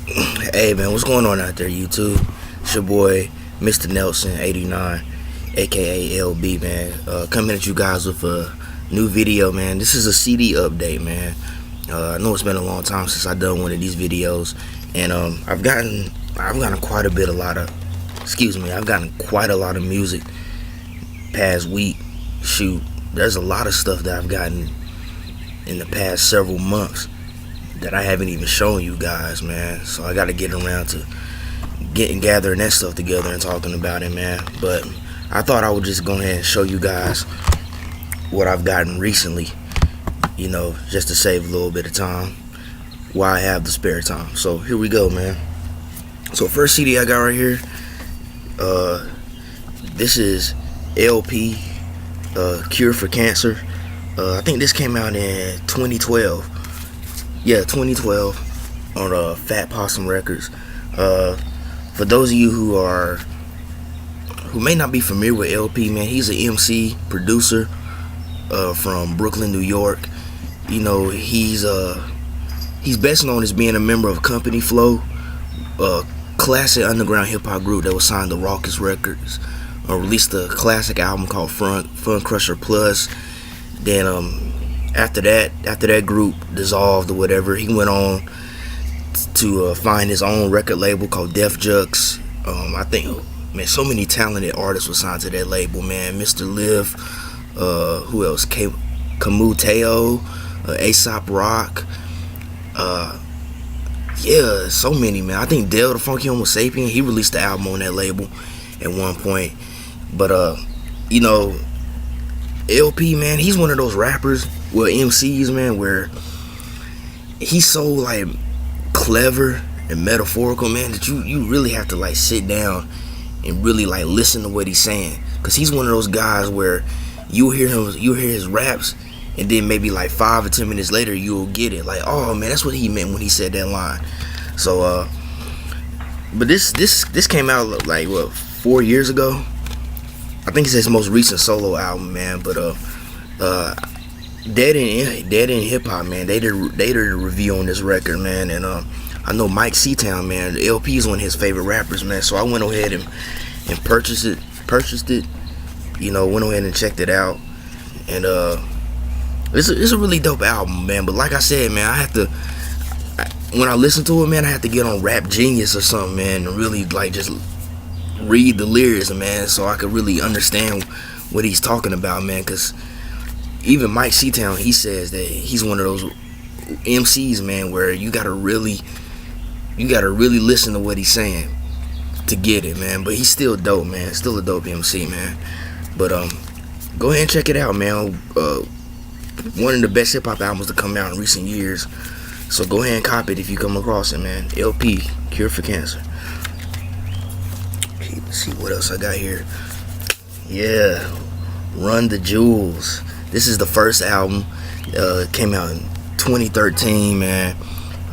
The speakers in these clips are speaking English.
Hey man, what's going on out there, YouTube? It's your boy, Mr. Nelson 89, aka LB, man. Coming at you guys with a new video, man. This is a CD update, man. I know it's been a long time since I've done one of these videos, and I've gotten quite a lot of music past week. Shoot, there's a lot of stuff that I've gotten in the past several months that I haven't even shown you guys, man. So I got to get around to gathering that stuff together and talking about it, man. But I thought I would just go ahead and show you guys what I've gotten recently, you know, just to save a little bit of time while I have the spare time. So here we go, man. So first CD I got right here, this is LP, Cure for Cancer. I think this came out in 2012. Yeah, 2012 on Fat Possum Records. For those of you who may not be familiar with LP, man, he's an MC producer from Brooklyn, New York. You know, he's best known as being a member of Company Flow, a classic underground hip hop group that was signed to Raucous Records. Released a classic album called Fun Crusher Plus. Then after that group dissolved or whatever, he went on to find his own record label called Def Jux. I think, man, so many talented artists were signed to that label, man. Mr. Liv, who else? Camus Teo, Aesop Rock. Yeah, so many, man. I think Dale the Funky Homo Sapien, he released the album on that label at one point. But you know, LP, man, he's one of those rappers, well, MCs, man, where he's so like clever and metaphorical, man, that you really have to like sit down and really like listen to what he's saying, because he's one of those guys where you hear his raps, and then maybe like 5 or 10 minutes later you'll get it, like, oh man, that's what he meant when he said that line. So but this came out like what, 4 years ago. I think it's his most recent solo album, man. But Dead in Hip Hop, man, they did a review on this record, man. And I know Mike Seatown, man, LP is one of his favorite rappers, man. So I went ahead and purchased it. You know, went ahead and checked it out. And it's a really dope album, man. But like I said, man, when I listen to it, man, I have to get on Rap Genius or something, man, and really like just read the lyrics, man, so I could really understand what he's talking about, man. Because even Mike Seatown, he says that he's one of those MCs, man, where you gotta really listen to what he's saying to get it, man. But he's still dope, man. Still a dope MC, man. But go ahead and check it out, man. One of the best hip hop albums to come out in recent years. So go ahead and cop it if you come across it, man. LP, Cure for Cancer. Let's see what else I got here. Yeah, Run the Jewels. This is the first album. Came out in 2013, man.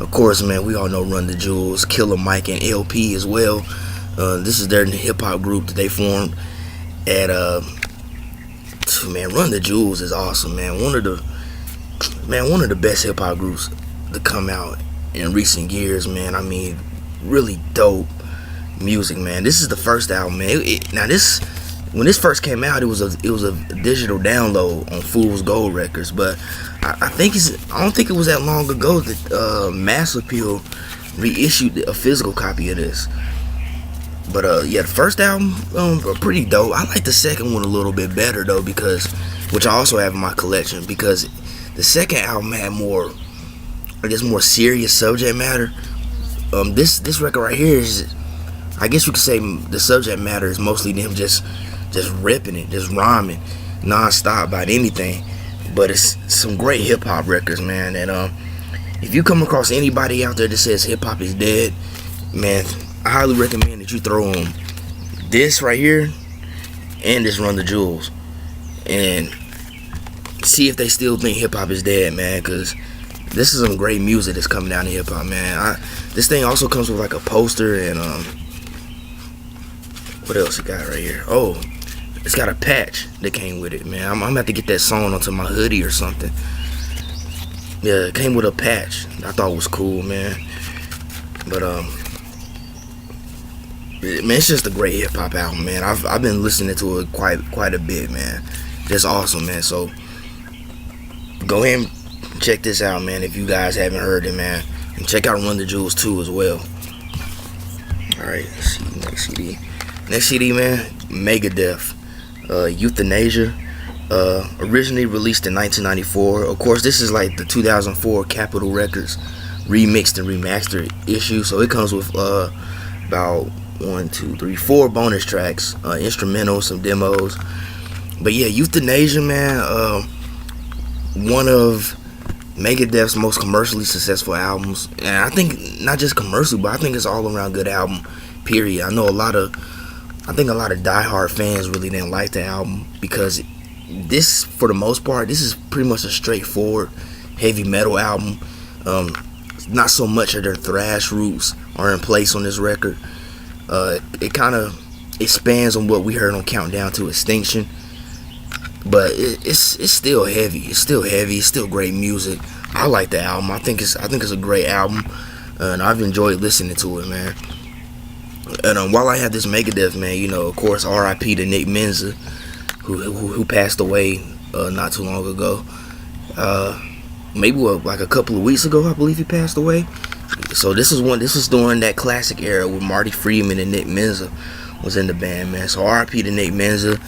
Of course, man, we all know Run the Jewels, Killer Mike, and LP as well. This is their hip hop group that they formed. And man, Run the Jewels is awesome, man. One of the best hip hop groups to come out in recent years, man. I mean, really dope music, man. This is the first album, man. When this first came out, it was a digital download on Fool's Gold Records, but I don't think it was that long ago that Mass Appeal reissued a physical copy of this. But yeah, the first album pretty dope. I like the second one a little bit better though, which I also have in my collection, because the second album had more, I guess, more serious subject matter. This record right here is, I guess you could say, the subject matter is mostly them just ripping it, just rhyming non-stop about anything. But it's some great hip-hop records, man. And if you come across anybody out there that says hip-hop is dead, man, I highly recommend that you throw on this right here and this Run the Jewels and see if they still think hip-hop is dead, man, because this is some great music that's coming down to hip-hop, man. This thing also comes with like a poster and what else it got right here? Oh, it's got a patch that came with it, man. I'm gonna have to get that sewn onto my hoodie or something. Yeah, it came with a patch. I thought it was cool, man. But man, it's just a great hip hop album, man. I've been listening to it quite a bit, man. Just awesome, man. So go ahead and check this out, man, if you guys haven't heard it, man. And check out Run the Jewels too as well. Alright, let's see, next CD. Next CD, man, Megadeth, Euthanasia. Originally released in 1994. Of course, this is like the 2004 Capitol Records remixed and remastered issue. So it comes with about 4 bonus tracks, instrumentals, some demos. But yeah, Euthanasia, man, one of Megadeth's most commercially successful albums, and I think not just commercial, but I think it's all around good album. Period. I think a lot of diehard fans really didn't like the album because this, for the most part, this is pretty much a straightforward heavy metal album. Not so much of their thrash roots are in place on this record. It kind of expands on what we heard on Countdown to Extinction. But it's still heavy. It's still great music. I like the album. I think it's a great album, and I've enjoyed listening to it, man. And while I have this Megadeth, man, you know, of course, R.I.P. to Nick Menza, who passed away not too long ago. Maybe like a couple of weeks ago, I believe he passed away. So this is during that classic era with Marty Friedman and Nick Menza was in the band, man. So R.I.P. to Nick Menza.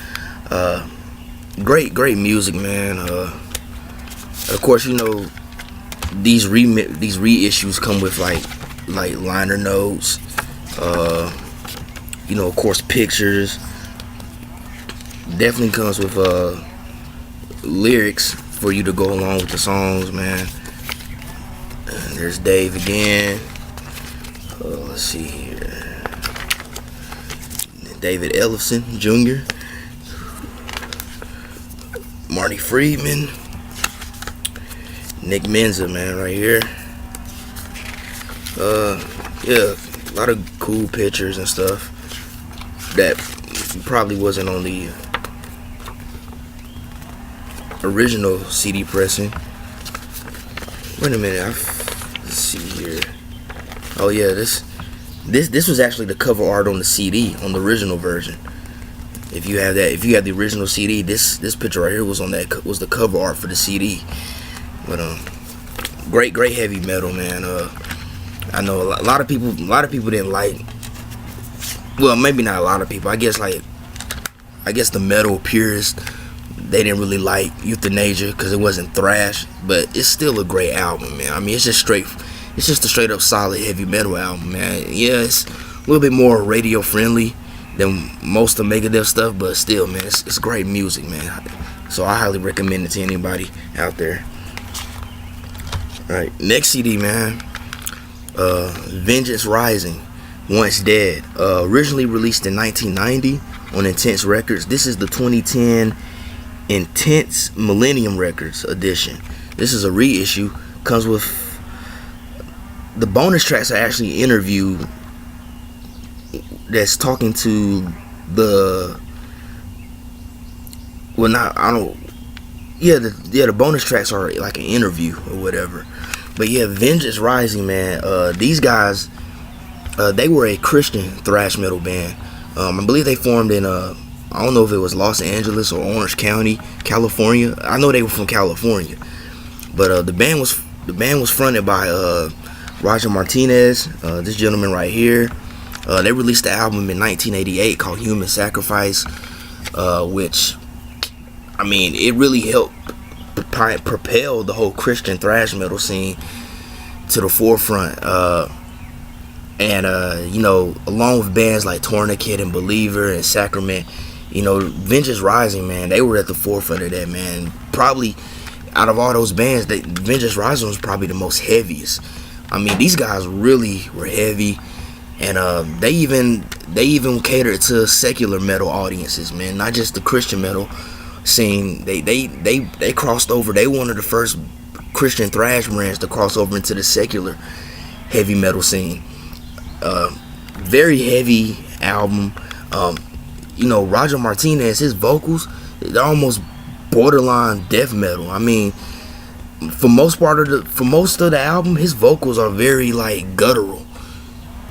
Great music, man. Of course, you know, these reissues come with like liner notes. You know, of course, pictures. Definitely comes with lyrics for you to go along with the songs, man. And there's Dave again. Let's see here. David Ellefson Jr. Marty Friedman, Nick Menza, man, right here. Yeah, a lot of cool pictures and stuff that probably wasn't on the original CD pressing. Wait a minute, let's see here. Oh yeah, this was actually the cover art on the CD on the original version. If you have the original CD, this picture right here was the cover art for the CD. But great heavy metal, man. I know a lot of people didn't like. Well, maybe not a lot of people. I guess the metal purists, they didn't really like Euthanasia because it wasn't thrash. But it's still a great album, man. I mean, it's just a straight up solid heavy metal album, man. Yeah, it's a little bit more radio friendly than most of Megadeth stuff, but still, man, it's great music, man. So I highly recommend it to anybody out there. Alright, next CD, man. Vengence Rising, Once Dead. Originally released in 1990 on Intense Records. This is the 2010 Intense Millennium Records edition. This is a reissue. Comes with the bonus tracks are actually interview that's talking to the the bonus tracks are like an interview or whatever. But yeah, Vengence Rising, man, these guys, they were a Christian thrash metal band. I believe they formed in I don't know if it was Los Angeles or Orange County, California. I know they were from California. But the band was fronted by Roger Martinez, this gentleman right here. They released the album in 1988 called Human Sacrifice, which, I mean, it really helped propel the whole Christian thrash metal scene to the forefront. You know, along with bands like Tourniquet and Believer and Sacrament, you know, Vengence Rising, man, they were at the forefront of that, man. Probably out of all those bands, Vengence Rising was probably the most heaviest. I mean, these guys really were heavy. And they even catered to secular metal audiences, man, not just the Christian metal scene. They crossed over. They were one of the first Christian thrash brands to cross over into the secular heavy metal scene. Very heavy album. You know, Roger Martinez, his vocals, they're almost borderline death metal. I mean, for most of the album, his vocals are very like guttural.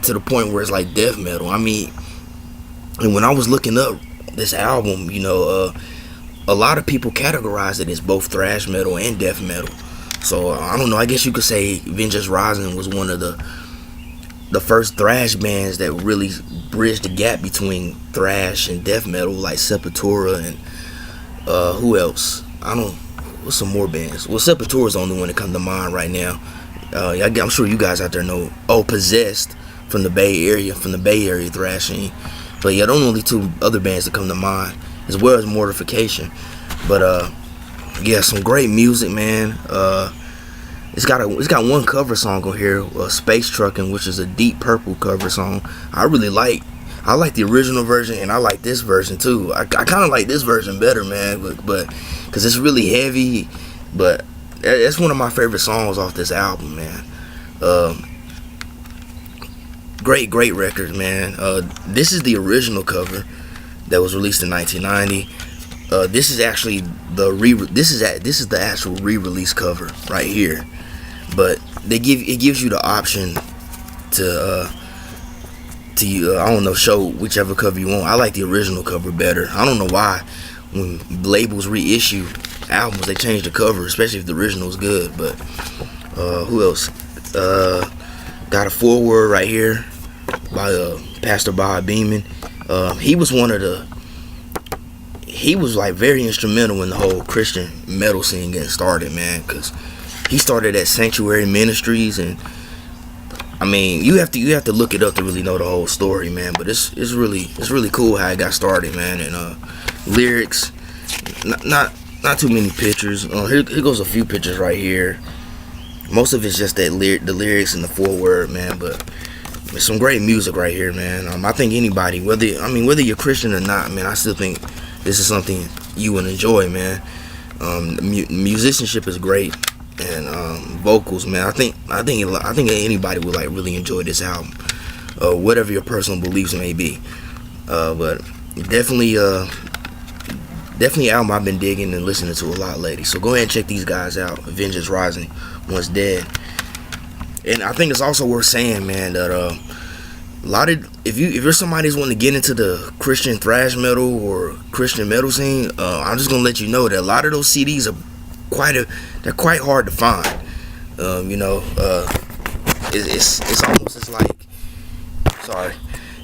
to the point where it's like death metal. I mean, and when I was looking up this album, a lot of people categorize it as both thrash metal and death metal. So I don't know. I guess you could say Vengence Rising was one of the first thrash bands that really bridged the gap between thrash and death metal, like Sepultura and who else? What's some more bands? Well, Sepultura's the only one that comes to mind right now. I'm sure you guys out there know. Oh, Possessed from the Bay Area thrash scene. But yeah, those are only two other bands that come to mind, as well as Mortification. But yeah, some great music, man. It's got one cover song on here, Space Truckin', which is a Deep Purple cover song. I like the original version, and I like this version too. I kind of like this version better, man, but because it's really heavy. But that's one of my favorite songs off this album, man. Great record, man. This is the original cover that was released in 1990. This is actually this is the actual re-release cover right here. But it gives you the option to show whichever cover you want. I like the original cover better. I don't know why when labels reissue albums they change the cover, especially if the original is good. But who else? Got a foreword right here by Pastor Bob Beeman. He was like very instrumental in the whole Christian metal scene getting started, man, because he started at Sanctuary Ministries, and I mean, you have to look it up to really know the whole story, man. But it's really cool how it got started, man. And lyrics, not too many pictures. Here goes a few pictures right here. Most of it's just the lyrics and the foreword, man. But some great music right here, man. I think anybody, whether you're Christian or not, man, I still think this is something you would enjoy, man. Musicianship is great, and vocals, man. I think anybody would like really enjoy this album, whatever your personal beliefs may be. But definitely an album I've been digging and listening to a lot lately. So go ahead and check these guys out. Vengence Rising, Once Dead. And I think it's also worth saying, man, that a lot of if you're somebody who's wanting to get into the Christian thrash metal or Christian metal scene, I'm just gonna let you know that a lot of those CDs are quite hard to find.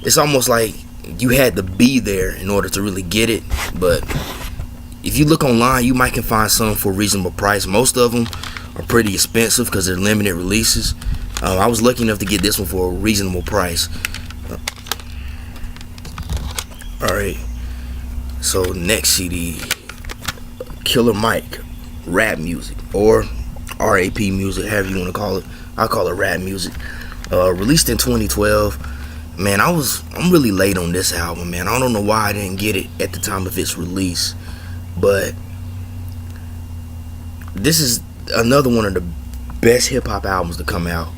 It's almost like you had to be there in order to really get it. But if you look online, you might can find some for a reasonable price. Most of them are pretty expensive because they're limited releases. I was lucky enough to get this one for a reasonable price. Alright, so next CD, Killer Mike, rap music, or RAP music, however you want to call it. I call it rap music. Released in 2012. Man, I'm really late on this album, man. I don't know why I didn't get it at the time of its release, but this is another one of the best hip-hop albums to come out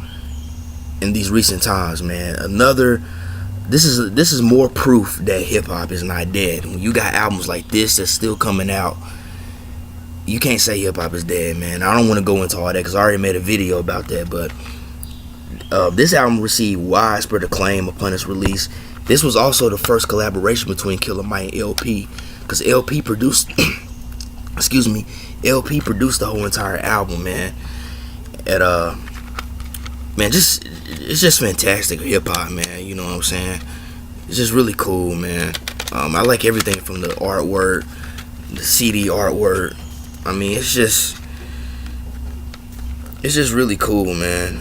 in these recent times, man. This is more proof that hip-hop is not dead. When you got albums like this that's still coming out, you can't say hip-hop is dead, man. I don't want to go into all that because I already made a video about that, but this album received widespread acclaim upon its release. This was also the first collaboration between Killer Mike and LP, because LP produced LP produced the whole entire album, man. And man, it's just fantastic hip hop, man. You know what I'm saying? It's just really cool, man. I like everything from the artwork, the CD artwork. I mean, it's just really cool, man.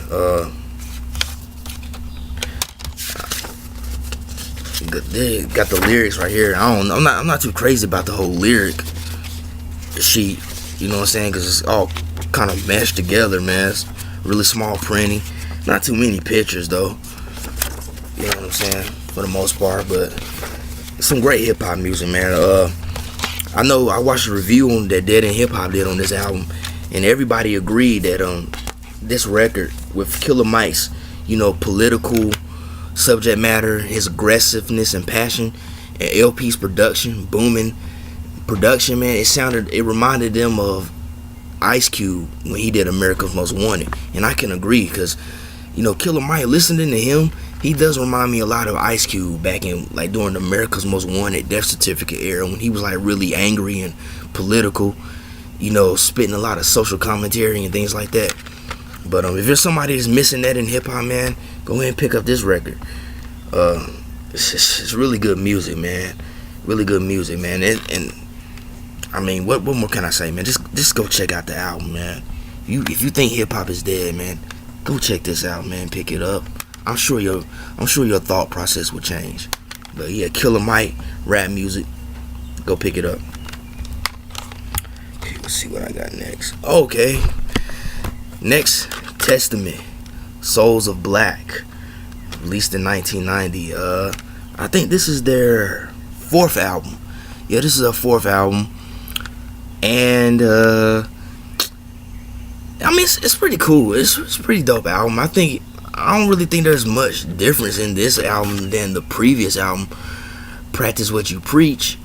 They got the lyrics right here. I'm not too crazy about the whole lyric sheet. You know what I'm saying? Because it's all kind of meshed together, man. It's really small printing. Not too many pictures, though. You know what I'm saying? For the most part. But it's some great hip-hop music, man. I know I watched a review on that Dead End Hip Hop did on this album, and everybody agreed that this record with Killer Mike's, political subject matter, his aggressiveness and passion, and LP's booming production, man, it reminded them of Ice Cube when he did America's Most Wanted. And I can agree, because Killer Mike, listening to him He does remind me a lot of Ice Cube back in like during America's Most Wanted Death Certificate era when he was like really angry and political, spitting a lot of social commentary and things like that. But if there's somebody that's missing that in hip hop, man, go ahead and pick up this record. It's really good music, man. Really good music, man. And I mean, what more can I say, man? Just go check out the album, man. If you think hip hop is dead, man, go check this out, man. Pick it up. I'm sure your thought process will change. But yeah, Killer Mike, rap music. Go pick it up. Okay, let's see what I got next. Okay. Next, Testament, Souls of Black, released in 1990. I think this is their fourth album. Yeah, this is their fourth album. And I mean, it's pretty cool. It's a pretty dope album. I don't really think there's much difference in this album than the previous album, Practice What You Preach.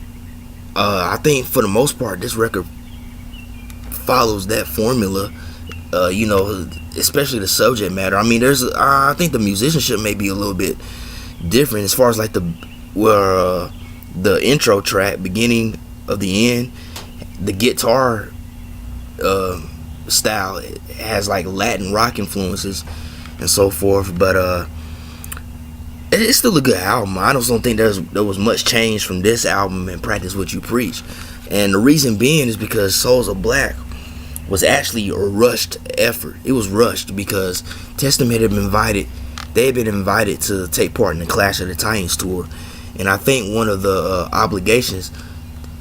I think for the most part, this record follows that formula. Especially the subject matter. I mean, I think the musicianship may be a little bit different as far as like the intro track, beginning of the end. The guitar style, it has like Latin rock influences and so forth, but it's still a good album. I just don't think there was much change from this album and Practice What You Preach. And the reason being is because Souls of Black was actually a rushed effort. It was rushed because Testament had been invited. They had been invited to take part in the Clash of the Titans tour, and I think one of the obligations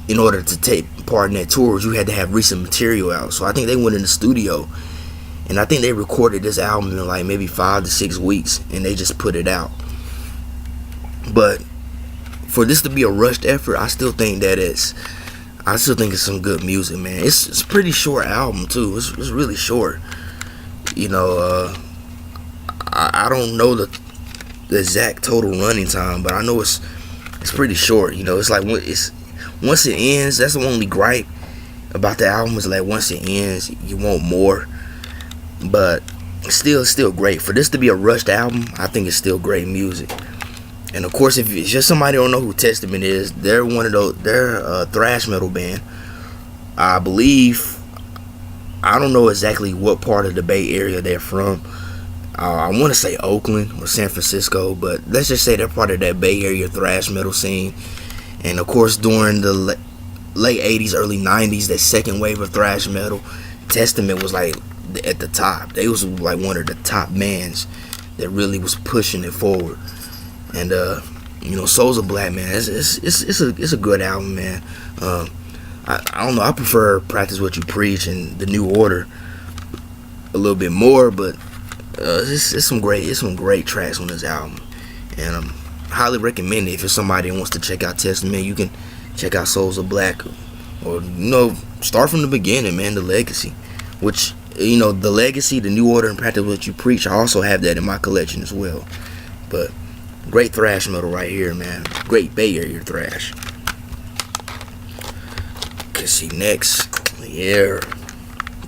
in order to take part in that tour was you had to have recent material out. So I think they went in the studio, and I think they recorded this album in like maybe 5 to 6 weeks, and they just put it out. But for this to be a rushed effort, I still think it's some good music, man. It's a pretty short album too. It's really short. I don't know the exact total running time, but I know it's pretty short. It's like once it ends, that's the only gripe about the album is like once it ends, you want more. But it's still great. For this to be a rushed album, I think it's still great music. And of course, if it's just somebody don't know who Testament is, they're they're a thrash metal band. I believe, I don't know exactly what part of the Bay Area they're from. I want to say Oakland or San Francisco, but let's just say they're part of that Bay Area thrash metal scene. And of course, during the late 80s, early 90s, that second wave of thrash metal, Testament was like at the top. They was like one of the top bands that really was pushing it forward. And Souls of Black, man, it's a good album, man. I don't know, I prefer Practice What You Preach and The New Order a little bit more, but it's some great tracks on this album, and highly recommend it. If you're somebody who wants to check out Testament, you can check out Souls of Black, or start from the beginning, man. The Legacy, which the Legacy, The New Order, and Practice What You Preach, I also have that in my collection as well. But great thrash metal right here, man. Great Bay Area thrash. Okay, see next, yeah,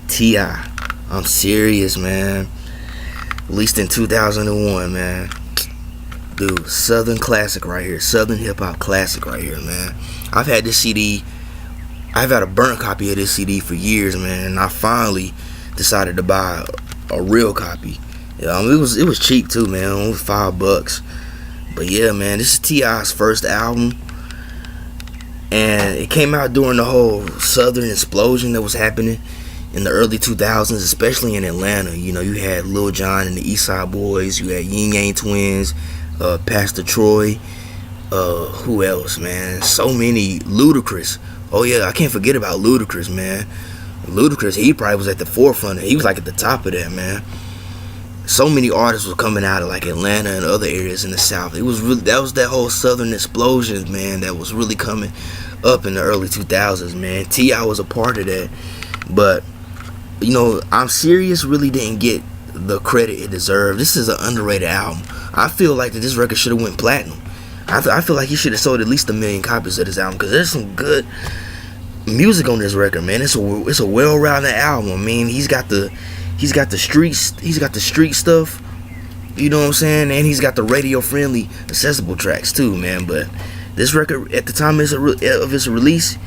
T.I. I'm Serious, man. Released in 2001, man. Dude, Southern classic right here. Southern hip hop classic right here, man. I've had this CD. I've had a burnt copy of this CD for years, man. And I finally decided to buy a real copy. It was cheap too, man. Only $5. But yeah, man, this is T.I.'s first album, and it came out during the whole Southern explosion that was happening in the early 2000s, especially in Atlanta. You had Lil Jon and the East Side Boys. You had Yin Yang Twins, Pastor Troy. Who else, man? So many. Ludacris. Oh yeah, I can't forget about Ludacris, man. Ludacris, he probably was at the forefront. He was like at the top of that, man. So many artists were coming out of like Atlanta and other areas in the South. That was that whole Southern explosion, man, that was really coming up in the early 2000s, man. T.I. was a part of that. But I'm Serious really didn't get the credit it deserved. This is an underrated album. I feel like that this record should have went platinum. I feel like he should have sold at least 1 million copies of this album, because there's some good music on this record, man. It's a well-rounded album. I mean, he's got the street stuff. You know what I'm saying? And he's got the radio friendly, accessible tracks too, man. But this record, at the time of its release,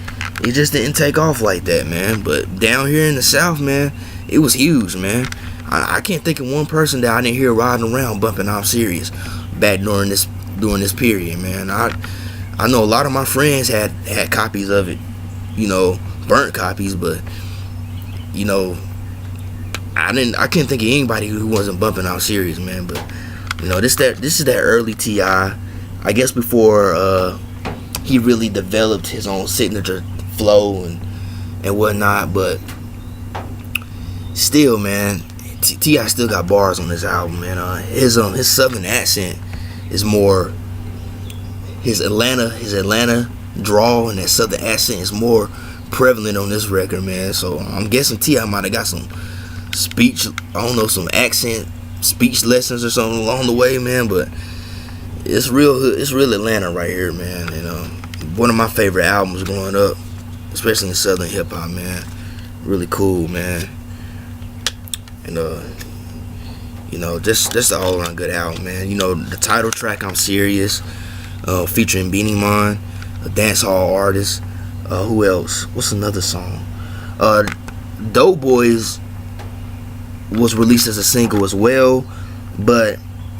it just didn't take off like that, man. But down here in the South, man, it was huge, man. I can't think of one person that I didn't hear riding around bumping I'm Serious back during this period, man. I know a lot of my friends had copies of it, you know, burnt copies, but you know, I can't think of anybody who wasn't bumping I'm Serious, man. But you know, this is that early T.I., I guess before he really developed his own signature flow and whatnot. But still, man, T.I. still got bars on this album, man. His southern accent is more, his Atlanta drawl and that southern accent is more prevalent on this record, man. So I'm guessing T.I. might have got some some accent speech lessons or something along the way, man. But it's real Atlanta right here, man. And one of my favorite albums growing up, especially in southern hip hop, man. Really cool, man. And you know, just an all around good album, man. You know, the title track I'm Serious, featuring Beanie Man, a dancehall artist. Who else? What's another song? Dope Boys was released as a single as well, but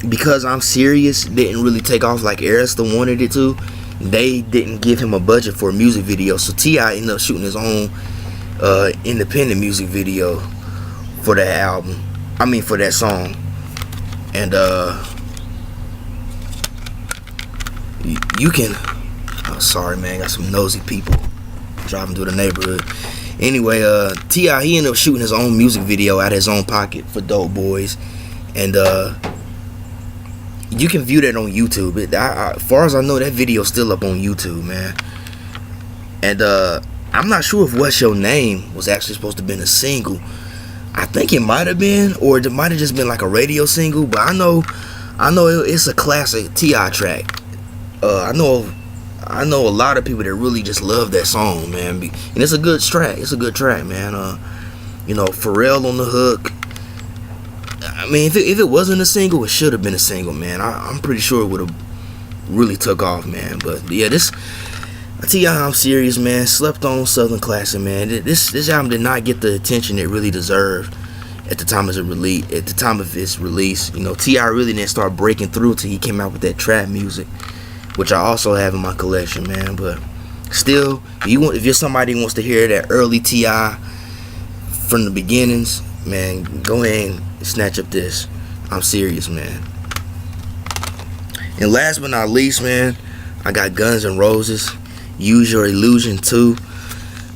because I'm Serious didn't really take off like Arista wanted it to, they didn't give him a budget for a music video, so T.I. ended up shooting his own independent music video for that album. I mean, for that song. And you can, oh, sorry, man, got some nosy people driving through the neighborhood. Anyway, T.I., he ended up shooting his own music video out of his own pocket for Dope Boys, and you can view that on YouTube. As far as I know, that video's still up on YouTube, man. And I'm not sure if What's Your Name was actually supposed to have been a single. I think it might have been, or it might have just been like a radio single. But I know it's a classic T.I. track. I know a lot of people that really just love that song, man. And it's a good track. It's a good track, man. You know, Pharrell on the hook. I mean, if it wasn't a single, it should have been a single, man. I'm pretty sure it would have really took off, man. But yeah, this T.I. I'm Serious, man. Slept on Southern classic, man. This album did not get the attention it really deserved at the time of its release. You know, T.I. really didn't start breaking through till he came out with that trap music, which I also have in my collection, man. But still, if you're somebody who wants to hear that early T.I. from the beginnings, man, go ahead and snatch up this I'm Serious, man. And last but not least, man, I got Guns N' Roses, Use Your Illusion 2,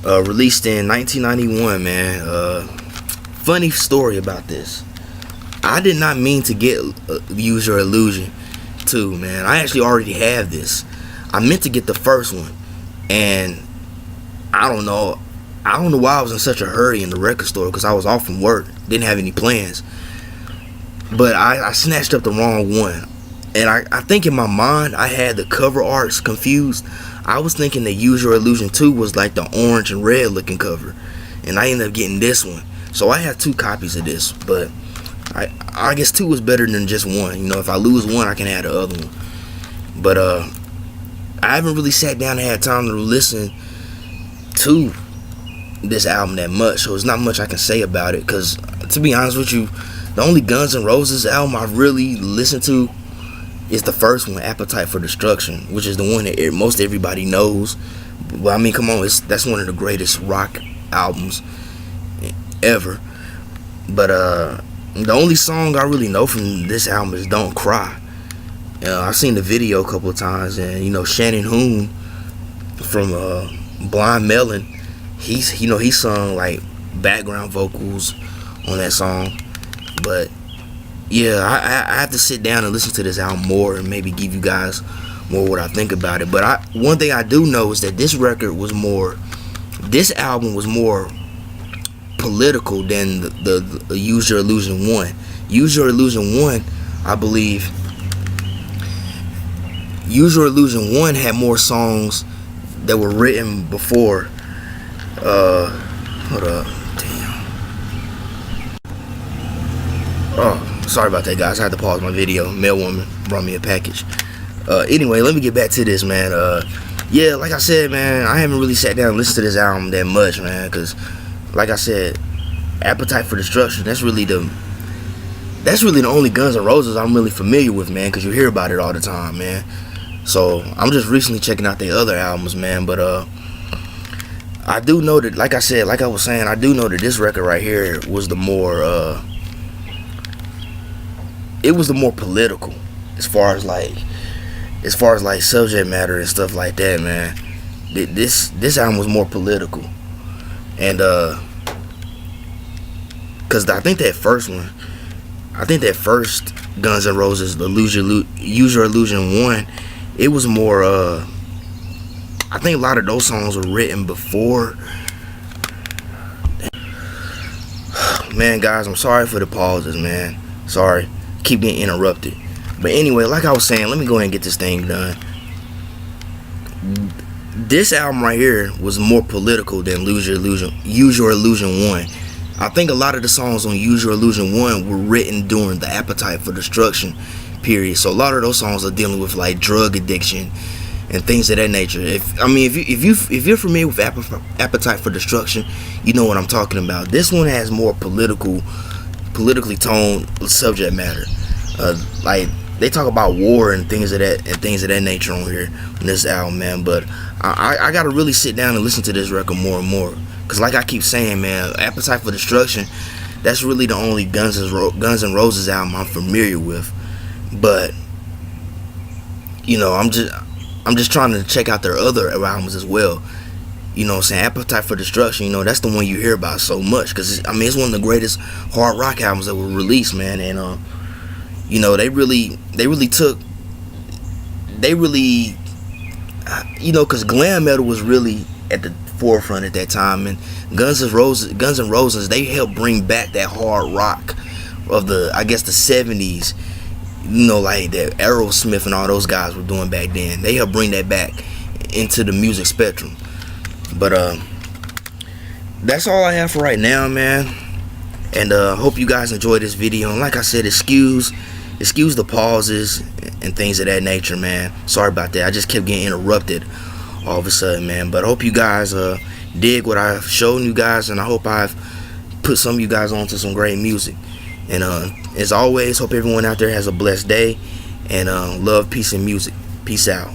released in 1991, man. Funny story about this. I did not mean to get Use Your Illusion 2, man. I actually already have this. I meant to get the first one, and I don't know why I was in such a hurry in the record store, because I was off from work, didn't have any plans. But I snatched up the wrong one, and I think in my mind I had the cover arts confused. I was thinking that Use Your Illusion 2 was like the orange and red looking cover, and I ended up getting this one. So I have two copies of this, but I guess two is better than just one. You know, if I lose one, I can add the other one. But I haven't really sat down and had time to listen to this album that much, so there's not much I can say about it. Because to be honest with you, the only Guns N' Roses album I've really listened to is the first one, Appetite for Destruction, which is the one that most everybody knows. Well, I mean, come on, that's one of the greatest rock albums ever. But the only song I really know from this album is Don't Cry. I've seen the video a couple of times, and you know, Shannon Hoon from Blind Melon, he sung like background vocals on that song. But yeah, I have to sit down and listen to this album more and maybe give you guys more what I think about it. But one thing I do know is that this album was more political than the Use Your Illusion 1. Use Your Illusion 1, I believe, Use Your Illusion 1 had more songs that were written before. Hold up. Damn. Oh. Sorry about that, guys. I had to pause my video. Mail woman brought me a package. Anyway, let me get back to this, man. Yeah, like I said, man, I haven't really sat down and listened to this album that much, man, because, like I said, Appetite for Destruction, that's really the only Guns N' Roses I'm really familiar with, man, because you hear about it all the time, man. So I'm just recently checking out their other albums, man. But I do know that, like I said, like I was saying, I do know that this record right here was the more it was the more political, as far as like subject matter and stuff like that, man. This album was more political, and because I think that first Guns N' Roses, the Use Your Illusion 1, it was more I think a lot of those songs were written before. Man, guys, I'm sorry for the pauses, man. Sorry, keep getting interrupted. But anyway, like I was saying, let me go ahead and get this thing done. This album right here was more political than Use Your Illusion 1. I think a lot of the songs on Use Your Illusion 1 were written during the Appetite for Destruction period. So a lot of those songs are dealing with like drug addiction and things of that nature. If you're familiar with Appetite for Destruction, you know what I'm talking about. This one has more politically toned subject matter. Like they talk about war and things of that nature on here on this album, man. But I gotta really sit down and listen to this record more and more, cause like I keep saying, man, Appetite for Destruction, that's really the only Guns N' Roses album I'm familiar with. But you know, I'm just trying to check out their other albums as well. You know what I'm saying? Appetite for Destruction, you know, that's the one you hear about so much, because it's one of the greatest hard rock albums that were released, man. And you know, they really you know, because glam metal was really at the forefront at that time, and Guns N' Roses, they helped bring back that hard rock of the 70s. You know, like that Aerosmith and all those guys were doing back then. They helped bring that back into the music spectrum. But that's all I have for right now, man. And hope you guys enjoyed this video. And like I said, excuse the pauses and things of that nature, man. Sorry about that. I just kept getting interrupted all of a sudden, man. But I hope you guys dig what I've shown you guys, and I hope I've put some of you guys onto some great music. And as always, hope everyone out there has a blessed day, and love, peace, and music. Peace out.